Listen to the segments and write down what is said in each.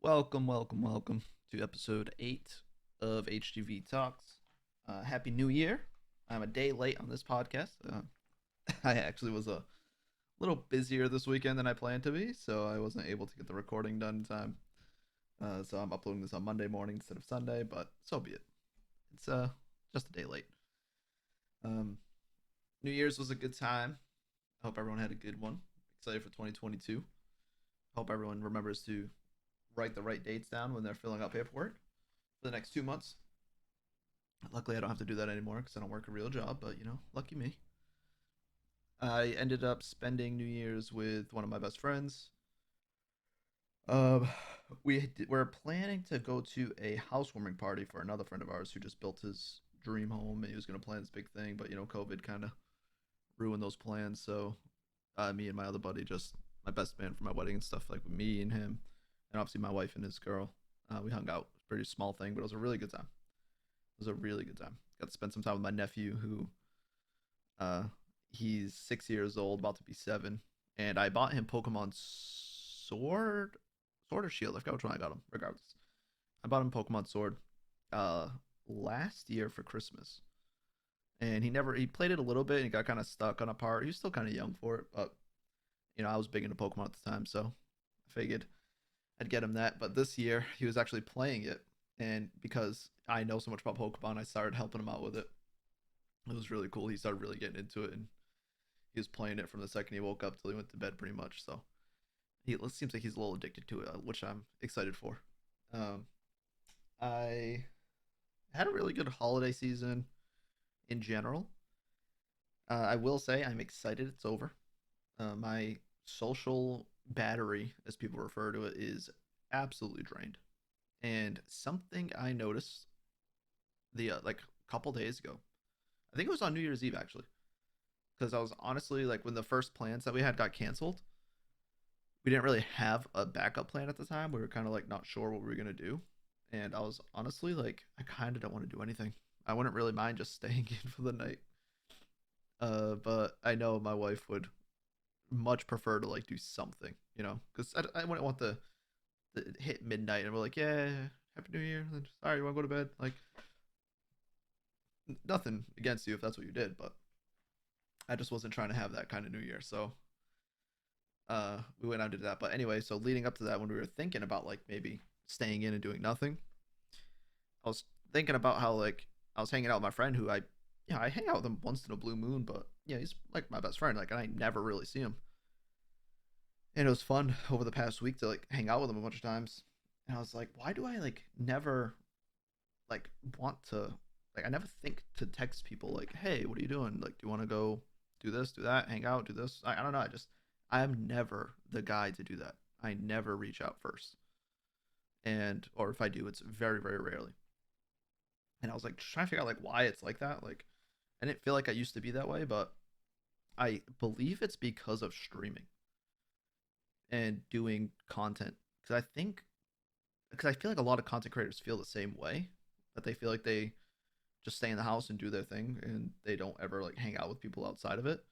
Welcome to episode 8 of HGVtalks. Happy New Year. I'm a day late on this podcast. I actually was a little busier this weekend than I planned to be, so I wasn't able to get the recording done in time. So I'm uploading this on Monday morning instead of Sunday, but so be it. It's just a day late. Um, New Year's was a good time. I hope everyone had a good one. Excited for 2022. Hope everyone remembers to write the right dates down when they're filling out paperwork for the next 2 months. Luckily, I don't have to do that anymore because I don't work a real job, but lucky me. I ended up spending New Year's with one of my best friends. Um, we're planning to go to a housewarming party for another friend of ours who just built his dream home and he was going to plan this big thing, but COVID kind of ruined those plans. So, me and my other buddy, just my best man for my wedding and stuff, like with me and him, and obviously my wife and his girl, we hung out. Pretty small thing, but it was a really good time. It was a really good time. Got to spend some time with my nephew, who uh, he's 6 years old, about to be seven, and I bought him Pokemon Sword or Shield. I forgot which one I got him. Regardless, I bought him Pokemon Sword uh, last year for Christmas, and he played it a little bit and he got kind of stuck on a part. He was still kind of young for it, but I was big into Pokemon at the time, so I figured I'd get him that. But this year he was actually playing it, and because I know so much about Pokemon, I started helping him out with it. It was really cool. He started really getting into it, and he was playing it from the second he woke up till he went to bed, pretty much. So it seems like he's a little addicted to it, which I'm excited for. Um, I had a really good holiday season in general. I will say I'm excited it's over. My social battery, as people refer to it, is absolutely drained. And something I noticed the like a couple days ago, I think it was on New Year's Eve actually, because I was honestly like when the first plans that we had got canceled, we didn't really have a backup plan at the time. We were kind of like not sure what we were gonna do, and I was honestly like, I kind of don't want to do anything. I wouldn't really mind just staying in for the night. But I know my wife would much prefer to like do something, because I wouldn't want the hit midnight and we're like, yeah, happy New Year. And then, sorry, you want to go to bed? Like, nothing against you if that's what you did, but I just wasn't trying to have that kind of New Year. So we went out and did that. But anyway, so leading up to that, when we were thinking about like maybe staying in and doing nothing, I was thinking about how like I was hanging out with my friend who I hang out with him once in a blue moon, but yeah, he's like my best friend. Like, and I never really see him. And it was fun over the past week to like hang out with him a bunch of times. And I was like, why do I like never like want to like I never think to text people like, hey, what are you doing? Like, do you want to go do this, do that, hang out, do this? I don't know. I'm never the guy to do that. I never reach out first. And or if I do, it's very, very rarely. And I was like trying to figure out like why it's like that. Like I didn't feel like I used to be that way, but I believe it's because of streaming and doing content. Because I feel like a lot of content creators feel the same way, that they feel like they just stay in the house and do their thing and they don't ever like hang out with people outside of it.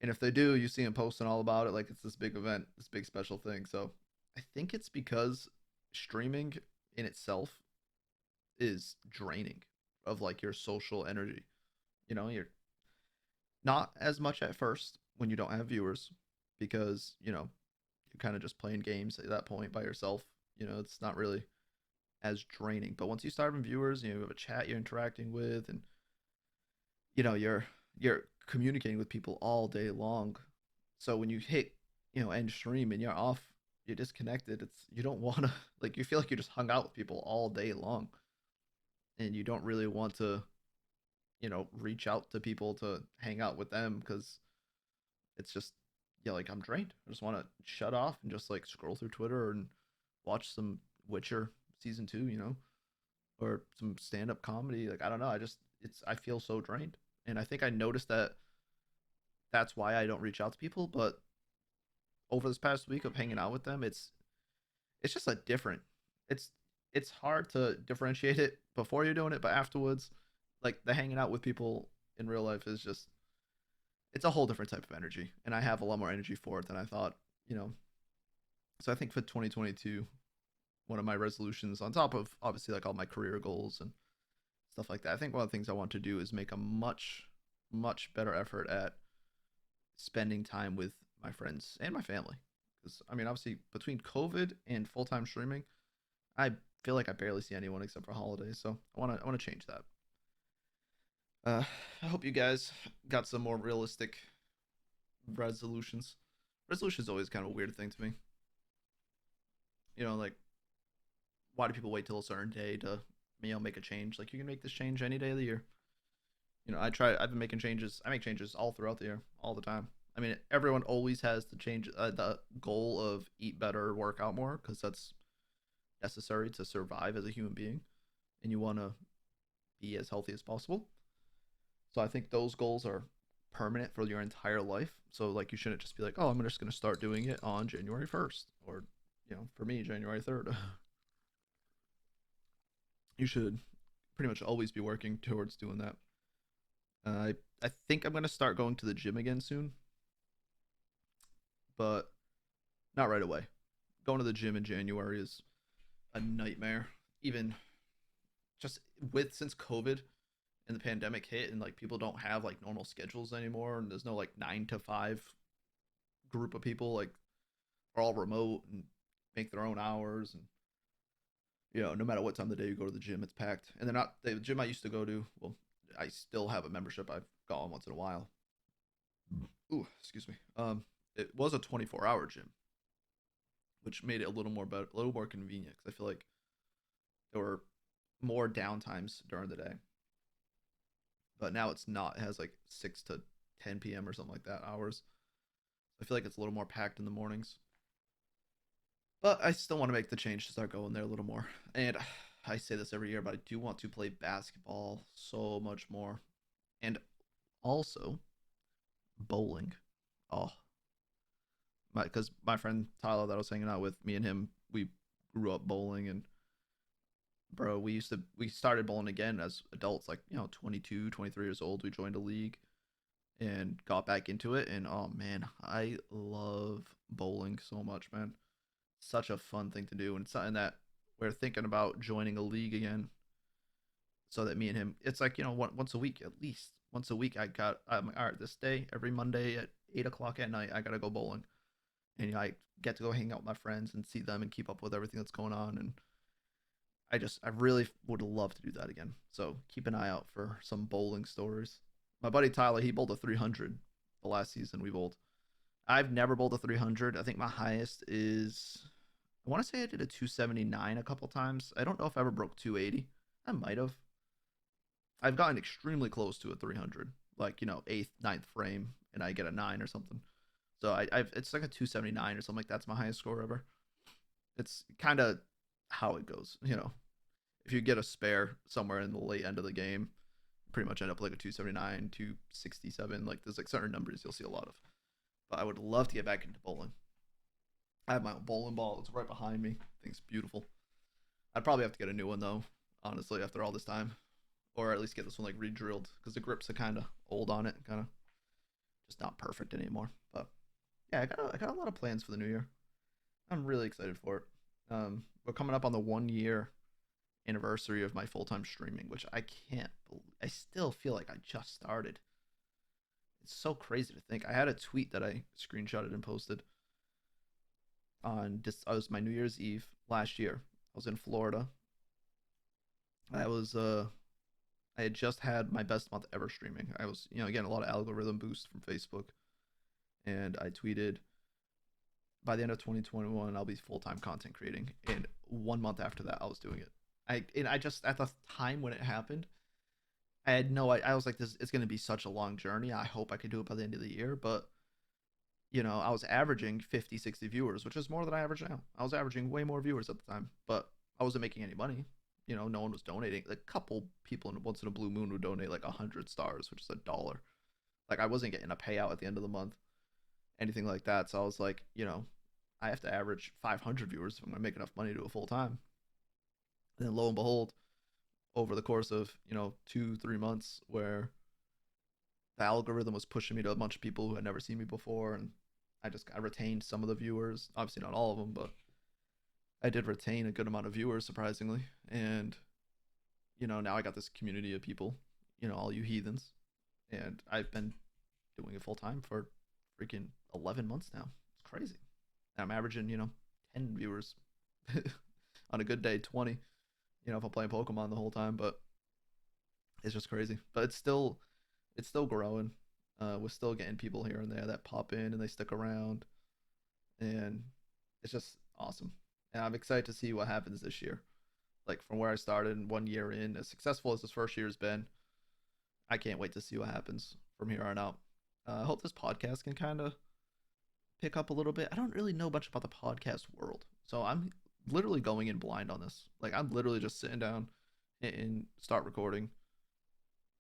And if they do, you see them posting all about it like it's this big event, this big special thing. So I think it's because streaming in itself is draining of like your social energy. You're not as much at first when you don't have viewers because, you're kind of just playing games at that point by yourself. It's not really as draining. But once you start having viewers, you have a chat you're interacting with, and you're communicating with people all day long. So when you hit end stream and you're off, you're disconnected. You don't want to like you feel like you just hung out with people all day long, and you don't really want to reach out to people to hang out with them because it's just yeah, like I'm drained. I just want to shut off and just like scroll through Twitter and watch some Witcher season 2, or some stand up comedy. Like I don't know, I feel so drained, and I think I noticed that's why I don't reach out to people. But over this past week of hanging out with them, it's just a different. It's it's hard to differentiate it before you're doing it, but afterwards, like the hanging out with people in real life is just it's a whole different type of energy, and I have a lot more energy for it than I thought. You know, so I think for 2022, one of my resolutions on top of obviously like all my career goals and stuff like that. I think one of the things I want to do is make a much better effort at spending time with my friends and my family. Because I mean, obviously between COVID and full time streaming, I feel like I barely see anyone except for holidays. So I want to change that. Uh, I hope you guys got some more realistic resolutions. Resolution is always kind of a weird thing to me. Like why do people wait till a certain day to make a change? Like you can make this change any day of the year. I've been making changes. I make changes all throughout the year, all the time. I mean, everyone always has to change the goal of eat better, work out more, because that's necessary to survive as a human being, and you want to be as healthy as possible. So I think those goals are permanent for your entire life. So like you shouldn't just be like, oh, I'm just gonna start doing it on January 1st, or for me, January 3rd. You should pretty much always be working towards doing that. I think I'm gonna start going to the gym again soon, but not right away. Going to the gym in January is a nightmare. Even just with since COVID and the pandemic hit, and like people don't have like normal schedules anymore, and there's no like 9 to 5 group of people. Like are all remote and make their own hours, and no matter what time of the day you go to the gym, it's packed. And they're not the gym I used to go to. Well, I still have a membership. I've gone once in a while. Ooh, excuse me. It was a 24-hour gym, which made it a little more better, a little more convenient. Because I feel like there were more downtimes during the day, but now it's not. It has like 6 to 10 p.m. or something like that hours. I feel like it's a little more packed in the mornings. But I still want to make the change to start going there a little more. And I say this every year, but I do want to play basketball so much more. And also bowling. Oh, because my friend Tyler that I was hanging out with, me and him, we grew up bowling, and bro, we started bowling again as adults, like 22, 23 years old. We joined a league and got back into it, and oh man, I love bowling so much, man. Such a fun thing to do, and it's something that we're thinking about joining a league again, so that me and him, it's like once a week, at least once a week. I'm like, all right, this day every Monday at 8 o'clock at night I gotta go bowling, and I get to go hang out with my friends and see them and keep up with everything that's going on. And I really would love to do that again. So keep an eye out for some bowling stories. My buddy Tyler, he bowled a 300 the last season we bowled. I've never bowled a 300. I think my highest is, I want to say I did a 279 a couple times. I don't know if I ever broke 280. I might have. I've gotten extremely close to a 300, like eighth, ninth frame, and I get a 9 or something. So I've it's like a 279 or something like that's my highest score ever. It's kind of how it goes. If you get a spare somewhere in the late end of the game, pretty much end up like a 279, 267. Like there's like certain numbers you'll see a lot of. But I would love to get back into bowling. I have my own bowling ball. It's right behind me. I think it's beautiful. I'd probably have to get a new one though, honestly, after all this time, or at least get this one like re-drilled because the grips are kind of old on it, kind of just not perfect anymore. But yeah, I got a lot of plans for the new year. I'm really excited for it. We're coming up on the 1 year anniversary of my full time streaming, which I can't believe. I still feel like I just started. It's so crazy to think. I had a tweet that I screenshotted and posted on this. I was my New Year's Eve last year. I was in Florida. I was I had just had my best month ever streaming. I was getting a lot of algorithm boost from Facebook, and I tweeted by the end of 2021 I'll be full time content creating. And 1 month after that I was doing it. I just at the time when it happened, I had no. I was like, this. It's going to be such a long journey. I hope I could do it by the end of the year. But I was averaging 50, 60 viewers, which is more than I average now. I was averaging way more viewers at the time, but I wasn't making any money. No one was donating. A couple people once in a blue moon would donate like 100 stars, which is $1. Like I wasn't getting a payout at the end of the month, anything like that. So I was like, I have to average 500 viewers if I'm going to make enough money to do it full time. And then lo and behold, over the course of 2 3 months, where the algorithm was pushing me to a bunch of people who had never seen me before, and I retained some of the viewers, obviously not all of them, but I did retain a good amount of viewers, surprisingly. And, now I got this community of people, all you heathens. And I've been doing it full time for freaking 11 months now. It's crazy. And I'm averaging, 10 viewers on a good day, 20, if I'm playing Pokemon the whole time. But it's just crazy. But it's still growing. We're still getting people here and there that pop in and they stick around, and it's just awesome. And I'm excited to see what happens this year. Like from where I started and 1 year in, as successful as this first year has been, I can't wait to see what happens from here on out. I hope this podcast can kind of pick up a little bit. I don't really know much about the podcast world, so I'm literally going in blind on this. Like I'm literally just sitting down and start recording.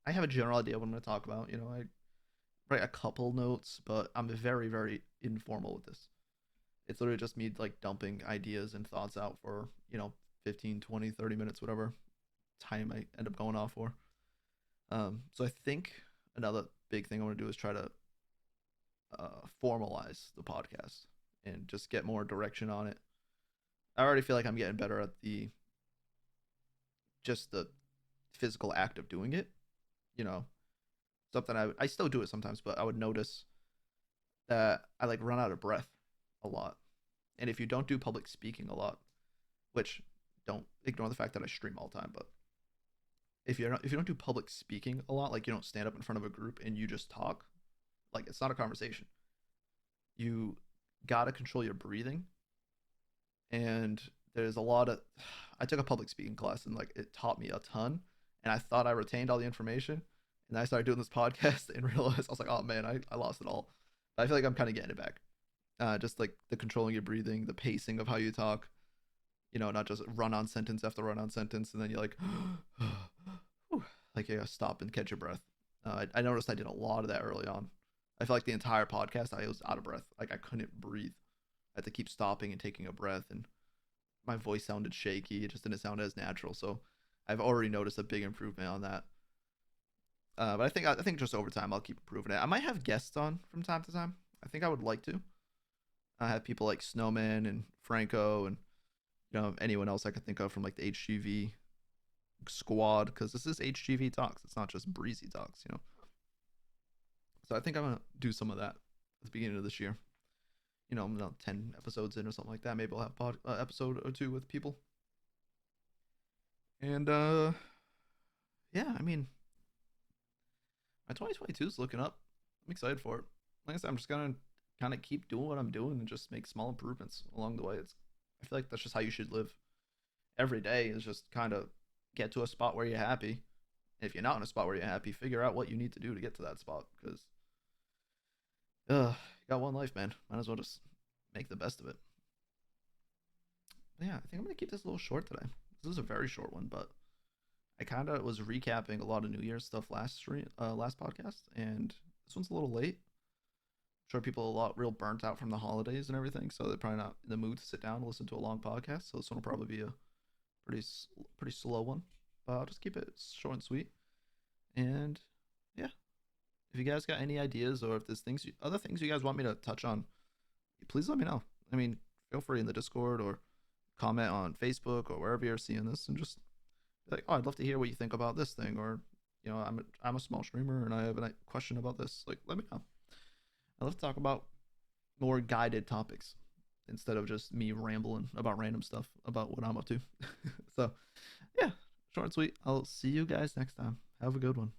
I have a general idea what I'm going to talk about. I write a couple notes, but I'm very, very informal with this. It's literally just me like dumping ideas and thoughts out for, 15, 20, 30 minutes, whatever time I end up going off for. So I think another big thing I want to do is try to formalize the podcast and just get more direction on it. I already feel like I'm getting better at the physical act of doing it. You know, something I still do it sometimes, but I would notice that I like run out of breath a lot. And if you don't do public speaking a lot, which don't ignore the fact that I stream all the time, but if you don't do public speaking a lot, like you don't stand up in front of a group and you just talk, like it's not a conversation. You gotta control your breathing, and there's a lot of I took a public speaking class and like it taught me a ton, and I thought I retained all the information, and I started doing this podcast and realized I was like, oh man, I lost it all. But I feel like I'm kind of getting it back. Just like the controlling your breathing, the pacing of how you talk, not just run on sentence after run on sentence, and then you're like, like you gotta stop and catch your breath. I noticed I did a lot of that early on. I feel like the entire podcast I was out of breath, like I couldn't breathe. I had to keep stopping and taking a breath, and my voice sounded shaky. It just didn't sound as natural. So I've already noticed a big improvement on that. But I think just over time I'll keep improving it. I might have guests on from time to time. I think I would like to. I have people like Snowman and Franco and anyone else I could think of from like the HGV squad, because this is HGV talks. It's not just breezy talks. So I think I'm gonna do some of that at the beginning of this year. I'm 10 episodes in or something like that. Maybe I'll have episode or two with people. And yeah, I mean, my 2022 is looking up. I'm excited for it. Like I said, I'm just gonna kind of keep doing what I'm doing and just make small improvements along the way. I feel like that's just how you should live. Every day is just kind of get to a spot where you're happy. And if you're not in a spot where you're happy, figure out what you need to do to get to that spot. Because, you got one life, man. Might as well just make the best of it. But yeah, I think I'm gonna keep this a little short today. This is a very short one, but I kind of was recapping a lot of New Year's stuff last podcast, and this one's a little late. I'm sure people are a lot real burnt out from the holidays and everything, so they're probably not in the mood to sit down and listen to a long podcast. So this one will probably be a pretty slow one, but I'll just keep it short and sweet. And yeah, if you guys got any ideas or if there's other things you guys want me to touch on, please let me know. I mean, feel free in the Discord or comment on Facebook or wherever you're seeing this, and just be like, oh, I'd love to hear what you think about this thing, or I'm a small streamer and I have a question about this. Like, let me know. I love to talk about more guided topics instead of just me rambling about random stuff about what I'm up to. So, yeah, short and sweet. I'll see you guys next time. Have a good one.